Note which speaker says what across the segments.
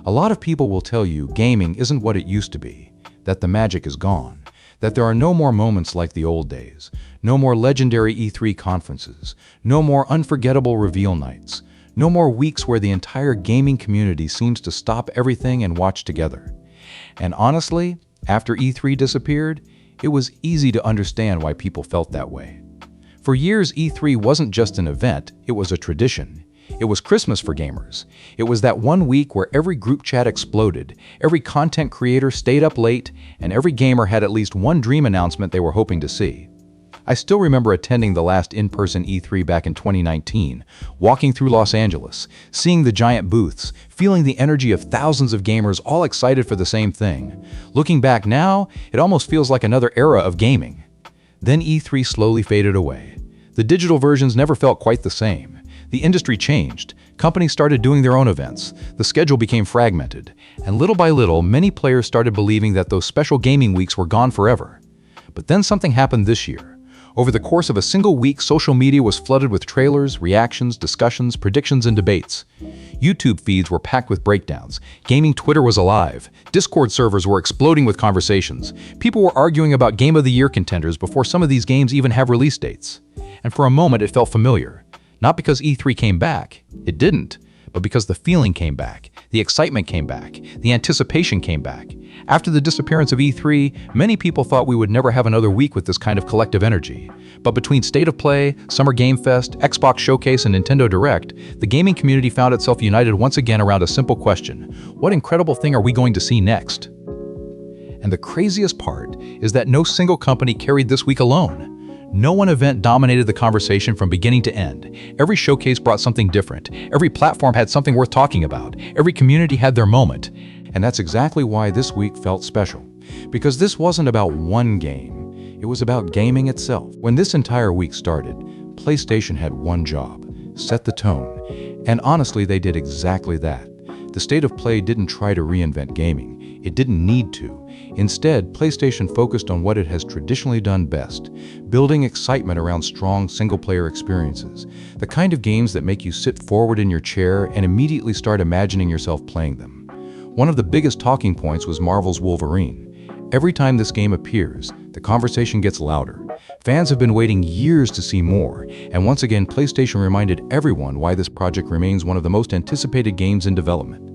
Speaker 1: A lot of people will tell you gaming isn't what it used to be, that the magic is gone, that there are no more moments like the old days, no more legendary E3 conferences, no more unforgettable reveal nights, no more weeks where the entire gaming community seems to stop everything and watch together. And honestly, after E3 disappeared, it was easy to understand why people felt that way. For years, E3 wasn't just an event, it was a tradition. It was Christmas for gamers. It was that one week where every group chat exploded, every content creator stayed up late, and every gamer had at least one dream announcement they were hoping to see. I still remember attending the last in-person E3 back in 2019, walking through Los Angeles, seeing the giant booths, feeling the energy of thousands of gamers all excited for the same thing. Looking back now, it almost feels like another era of gaming. Then E3 slowly faded away. The digital versions never felt quite the same. The industry changed, companies started doing their own events, the schedule became fragmented, and little by little, many players started believing that those special gaming weeks were gone forever. But then something happened this year. Over the course of a single week, social media was flooded with trailers, reactions, discussions, predictions, and debates. YouTube feeds were packed with breakdowns. Gaming Twitter was alive. Discord servers were exploding with conversations. People were arguing about Game of the Year contenders before some of these games even have release dates. And for a moment, it felt familiar. Not because E3 came back. It didn't. But because the feeling came back, the excitement came back, the anticipation came back. After the disappearance of E3, many people thought we would never have another week with this kind of collective energy. But between State of Play, Summer Game Fest, Xbox Showcase, and Nintendo Direct, the gaming community found itself united once again around a simple question: what incredible thing are we going to see next? And the craziest part is that no single company carried this week alone. No one event dominated the conversation from beginning to end. Every showcase brought something different. Every platform had something worth talking about. Every community had their moment. And that's exactly why this week felt special. Because this wasn't about one game. It was about gaming itself. When this entire week started, PlayStation had one job: set the tone. And honestly, they did exactly that. The State of Play didn't try to reinvent gaming. It didn't need to. Instead, PlayStation focused on what it has traditionally done best: building excitement around strong single-player experiences, the kind of games that make you sit forward in your chair and immediately start imagining yourself playing them. One of the biggest talking points was Marvel's Wolverine. Every time this game appears, the conversation gets louder. Fans have been waiting years to see more, and once again, PlayStation reminded everyone why this project remains one of the most anticipated games in development.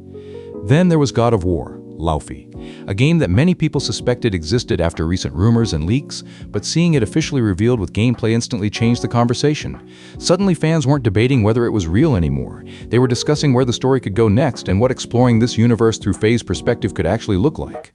Speaker 1: Then there was God of War, Laufey, a game that many people suspected existed after recent rumors and leaks, but seeing it officially revealed with gameplay instantly changed the conversation. Suddenly, fans weren't debating whether it was real anymore. They were discussing where the story could go next and what exploring this universe through Faye's perspective could actually look like.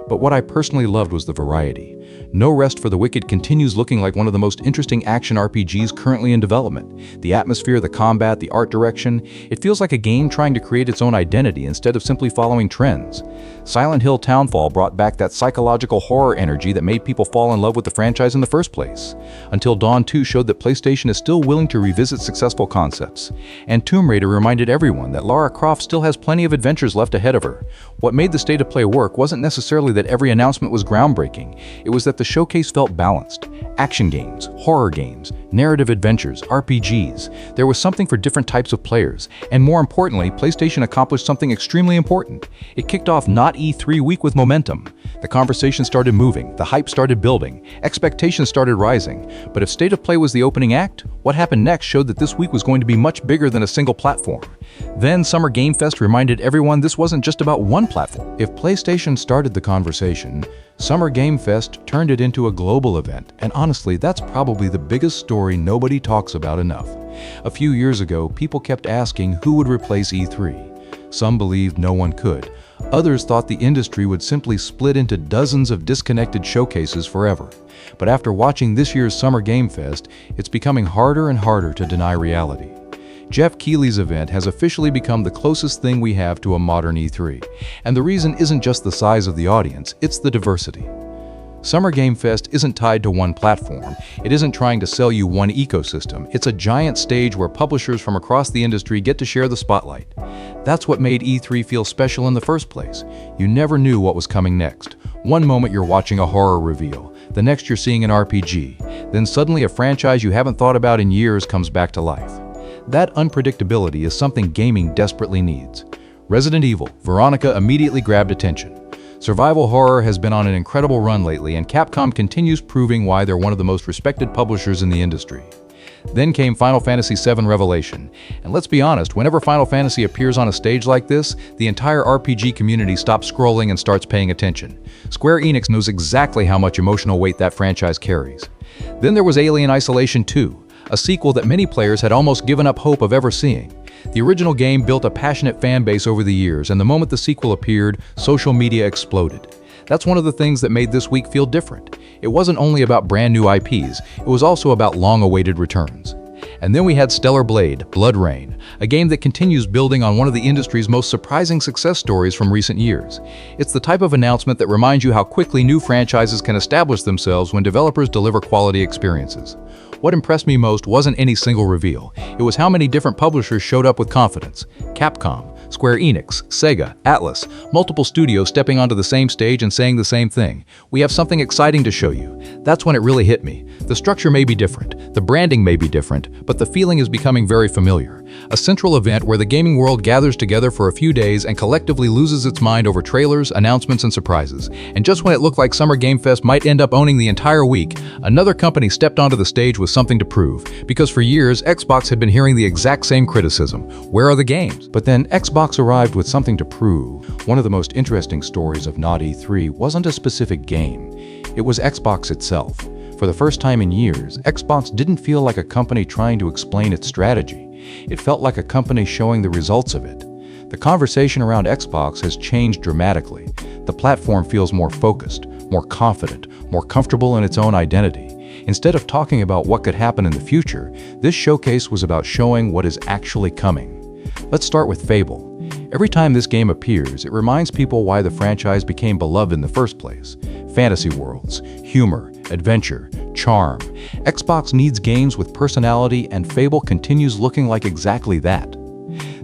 Speaker 1: But what I personally loved was the variety. No Rest for the Wicked continues looking like one of the most interesting action RPGs currently in development. The atmosphere, the combat, the art direction, it feels like a game trying to create its own identity instead of simply following trends. Silent Hill Townfall brought back that psychological horror energy that made people fall in love with the franchise in the first place. Until Dawn 2 showed that PlayStation is still willing to revisit successful concepts. And Tomb Raider reminded everyone that Lara Croft still has plenty of adventures left ahead of her. What made the State of Play work wasn't necessarily that every announcement was groundbreaking. It was that the showcase felt balanced. Action games, horror games, narrative adventures, RPGs. There was something for different types of players. And more importantly, PlayStation accomplished something extremely important. It kicked off Not-E3 week with momentum. The conversation started moving, the hype started building, expectations started rising. But if State of Play was the opening act, what happened next showed that this week was going to be much bigger than a single platform. Then Summer Game Fest reminded everyone this wasn't just about one platform. If PlayStation started the conversation, Summer Game Fest turned it into a global event, and honestly, that's probably the biggest story nobody talks about enough. A few years ago, people kept asking who would replace E3. Some believed no one could. Others thought the industry would simply split into dozens of disconnected showcases forever. But after watching this year's Summer Game Fest, it's becoming harder and harder to deny reality. Jeff Keighley's event has officially become the closest thing we have to a modern E3. And the reason isn't just the size of the audience, it's the diversity. Summer Game Fest isn't tied to one platform. It isn't trying to sell you one ecosystem. It's a giant stage where publishers from across the industry get to share the spotlight. That's what made E3 feel special in the first place. You never knew what was coming next. One moment you're watching a horror reveal, the next you're seeing an RPG. Then suddenly a franchise you haven't thought about in years comes back to life. That unpredictability is something gaming desperately needs. Resident Evil, Veronica immediately grabbed attention. Survival horror has been on an incredible run lately, and Capcom continues proving why they're one of the most respected publishers in the industry. Then came Final Fantasy VII Revelation, and let's be honest, whenever Final Fantasy appears on a stage like this, the entire RPG community stops scrolling and starts paying attention. Square Enix knows exactly how much emotional weight that franchise carries. Then there was Alien Isolation 2, a sequel that many players had almost given up hope of ever seeing. The original game built a passionate fan base over the years, and the moment the sequel appeared, social media exploded. That's one of the things that made this week feel different. It wasn't only about brand new IPs, it was also about long-awaited returns. And then we had Stellar Blade, Blood Rain, a game that continues building on one of the industry's most surprising success stories from recent years. It's the type of announcement that reminds you how quickly new franchises can establish themselves when developers deliver quality experiences. What impressed me most wasn't any single reveal. It was how many different publishers showed up with confidence. Capcom, Square Enix, Sega, Atlus, multiple studios stepping onto the same stage and saying the same thing. We have something exciting to show you. That's when it really hit me. The structure may be different, the branding may be different, but the feeling is becoming very familiar. A central event where the gaming world gathers together for a few days and collectively loses its mind over trailers, announcements, and surprises. And just when it looked like Summer Game Fest might end up owning the entire week, another company stepped onto the stage with something to prove. Because for years, Xbox had been hearing the exact same criticism. Where are the games? But then Xbox arrived with something to prove. One of the most interesting stories of Not-E3 wasn't a specific game. It was Xbox itself. For the first time in years, Xbox didn't feel like a company trying to explain its strategy. It felt like a company showing the results of it. The conversation around Xbox has changed dramatically. The platform feels more focused, more confident, more comfortable in its own identity. Instead of talking about what could happen in the future, this showcase was about showing what is actually coming. Let's start with Fable. Every time this game appears, it reminds people why the franchise became beloved in the first place. Fantasy worlds, humor, adventure, charm. Xbox needs games with personality, and Fable continues looking like exactly that.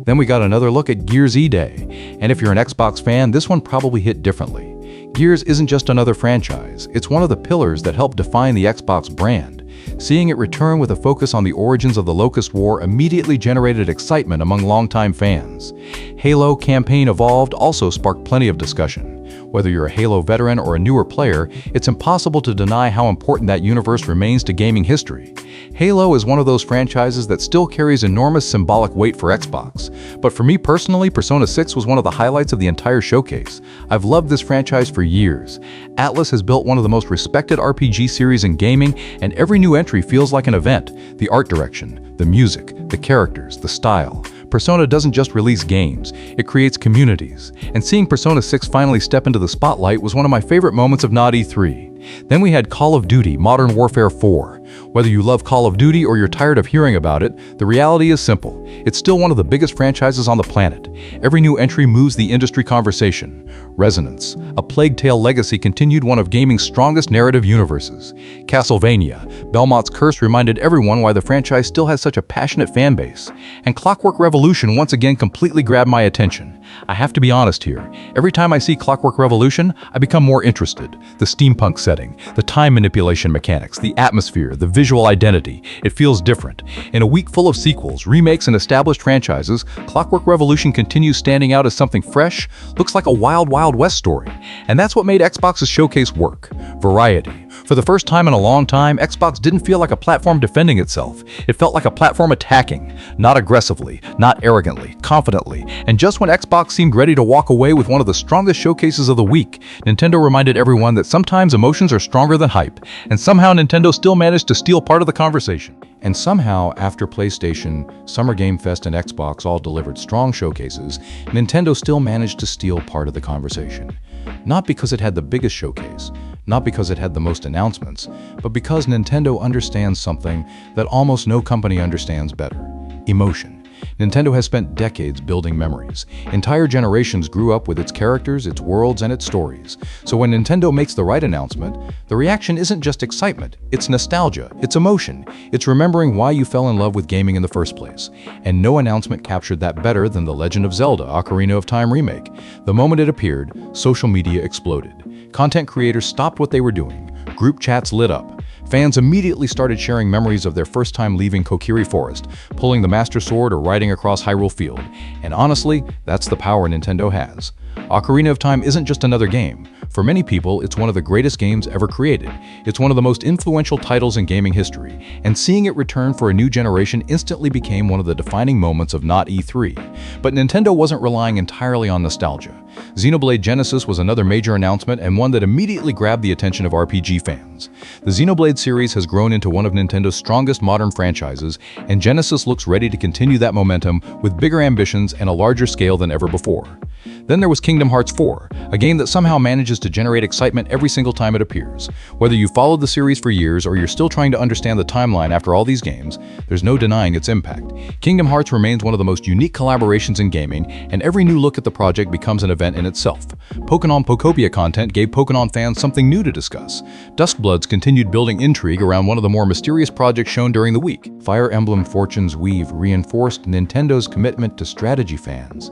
Speaker 1: Then we got another look at Gears E-Day, and if you're an Xbox fan, this one probably hit differently. Gears isn't just another franchise, it's one of the pillars that help define the Xbox brand. Seeing it return with a focus on the origins of the Locust War immediately generated excitement among longtime fans. Halo Campaign Evolved also sparked plenty of discussion. Whether you're a Halo veteran or a newer player, it's impossible to deny how important that universe remains to gaming history. Halo is one of those franchises that still carries enormous symbolic weight for Xbox. But for me personally, Persona 6 was one of the highlights of the entire showcase. I've loved this franchise for years. Atlus has built one of the most respected RPG series in gaming, and every new entry feels like an event. The art direction, the music, the characters, the style. Persona doesn't just release games, it creates communities. And seeing Persona 6 finally step into the spotlight was one of my favorite moments of Not-E3. Then we had Call of Duty Modern Warfare 4. Whether you love Call of Duty or you're tired of hearing about it, the reality is simple. It's still one of the biggest franchises on the planet. Every new entry moves the industry conversation. Resonance, A Plague Tale legacy continued one of gaming's strongest narrative universes. Castlevania, Belmont's Curse reminded everyone why the franchise still has such a passionate fan base. And Clockwork Revolution once again completely grabbed my attention. I have to be honest here, every time I see Clockwork Revolution, I become more interested. The steampunk setting, the time manipulation mechanics, the atmosphere, the visual identity, it feels different. In a week full of sequels, remakes, and established franchises, Clockwork Revolution continues standing out as something fresh, looks like a wild, wild west story. And that's what made Xbox's showcase work. Variety. For the first time in a long time, Xbox didn't feel like a platform defending itself. It felt like a platform attacking, not aggressively, not arrogantly, confidently. And just when Xbox seemed ready to walk away with one of the strongest showcases of the week, Nintendo reminded everyone that sometimes emotions are stronger than hype, and somehow Nintendo still managed to steal part of the conversation. And somehow, after PlayStation, Summer Game Fest, and Xbox all delivered strong showcases, Nintendo still managed to steal part of the conversation. Not because it had the biggest showcase, not because it had the most announcements, but because Nintendo understands something that almost no company understands better: emotion. Nintendo has spent decades building memories. Entire generations grew up with its characters, its worlds, and its stories. So when Nintendo makes the right announcement, the reaction isn't just excitement, it's nostalgia, it's emotion, it's remembering why you fell in love with gaming in the first place. And no announcement captured that better than The Legend of Zelda: Ocarina of Time Remake. The moment it appeared, social media exploded. Content creators stopped what they were doing. Group chats lit up. Fans immediately started sharing memories of their first time leaving Kokiri Forest, pulling the Master Sword or riding across Hyrule Field. And honestly, that's the power Nintendo has. Ocarina of Time isn't just another game. For many people, it's one of the greatest games ever created. It's one of the most influential titles in gaming history, and seeing it return for a new generation instantly became one of the defining moments of Not-E3. But Nintendo wasn't relying entirely on nostalgia. Xenoblade Genesis was another major announcement and one that immediately grabbed the attention of RPG fans. The Xenoblade series has grown into one of Nintendo's strongest modern franchises, and Genesis looks ready to continue that momentum with bigger ambitions and a larger scale than ever before. Then there was Kingdom Hearts 4, a game that somehow manages to generate excitement every single time it appears. Whether you followed the series for years or you're still trying to understand the timeline after all these games, there's no denying its impact. Kingdom Hearts remains one of the most unique collaborations in gaming, and every new look at the project becomes an event in itself. Pokémon Pokopia content gave Pokémon fans something new to discuss. Duskbloods continued building intrigue around one of the more mysterious projects shown during the week. Fire Emblem Fortune's Weave reinforced Nintendo's commitment to strategy fans.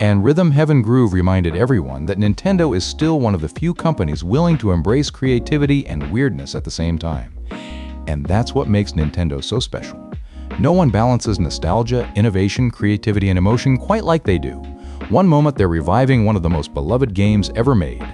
Speaker 1: And Rhythm Heaven Groove reminded everyone that Nintendo is still one of the few companies willing to embrace creativity and weirdness at the same time. And that's what makes Nintendo so special. No one balances nostalgia, innovation, creativity, and emotion quite like they do. One moment they're reviving one of the most beloved games ever made.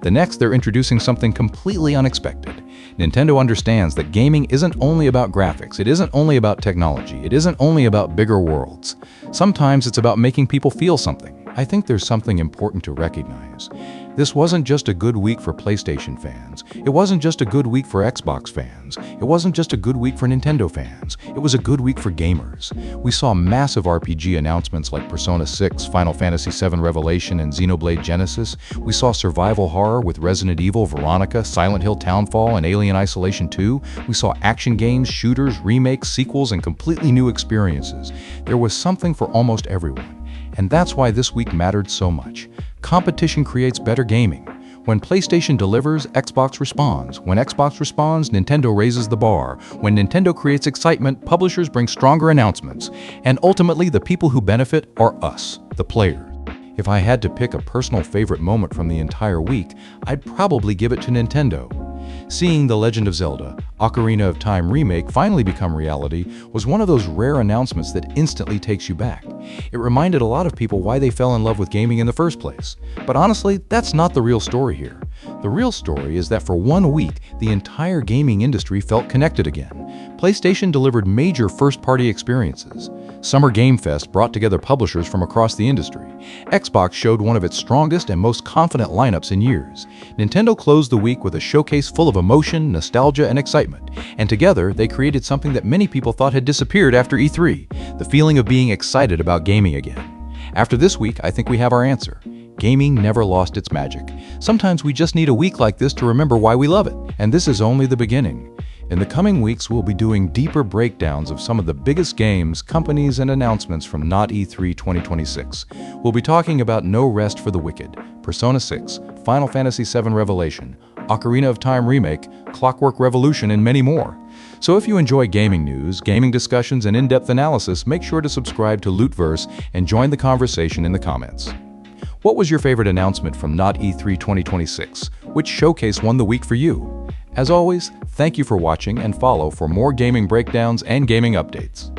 Speaker 1: The next, they're introducing something completely unexpected. Nintendo understands that gaming isn't only about graphics, it isn't only about technology, it isn't only about bigger worlds. Sometimes it's about making people feel something. I think there's something important to recognize. This wasn't just a good week for PlayStation fans. It wasn't just a good week for Xbox fans. It wasn't just a good week for Nintendo fans. It was a good week for gamers. We saw massive RPG announcements like Persona 6, Final Fantasy VII Revelation, and Xenoblade Genesis. We saw survival horror with Resident Evil, Veronica, Silent Hill Townfall, and Alien Isolation 2. We saw action games, shooters, remakes, sequels, and completely new experiences. There was something for almost everyone. And that's why this week mattered so much. Competition creates better gaming. When PlayStation delivers, Xbox responds. When Xbox responds, Nintendo raises the bar. When Nintendo creates excitement, publishers bring stronger announcements. And ultimately, the people who benefit are us, the players. If I had to pick a personal favorite moment from the entire week, I'd probably give it to Nintendo. Seeing The Legend of Zelda, Ocarina of Time Remake finally become reality was one of those rare announcements that instantly takes you back. It reminded a lot of people why they fell in love with gaming in the first place. But honestly, that's not the real story here. The real story is that for 1 week, the entire gaming industry felt connected again. PlayStation delivered major first-party experiences. Summer Game Fest brought together publishers from across the industry. Xbox showed one of its strongest and most confident lineups in years. Nintendo closed the week with a showcase full of emotion, nostalgia, and excitement. And together, they created something that many people thought had disappeared after E3, the feeling of being excited about gaming again. After this week, I think we have our answer. Gaming never lost its magic. Sometimes we just need a week like this to remember why we love it. And this is only the beginning. In the coming weeks, we'll be doing deeper breakdowns of some of the biggest games, companies, and announcements from Not-E3 2026. We'll be talking about No Rest for the Wicked, Persona 6, Final Fantasy VII Revelation, Ocarina of Time Remake, Clockwork Revolution, and many more. So if you enjoy gaming news, gaming discussions, and in-depth analysis, make sure to subscribe to LootVerse and join the conversation in the comments. What was your favorite announcement from Not-E3 2026? Which showcase won the week for you? As always, thank you for watching and follow for more gaming breakdowns and gaming updates.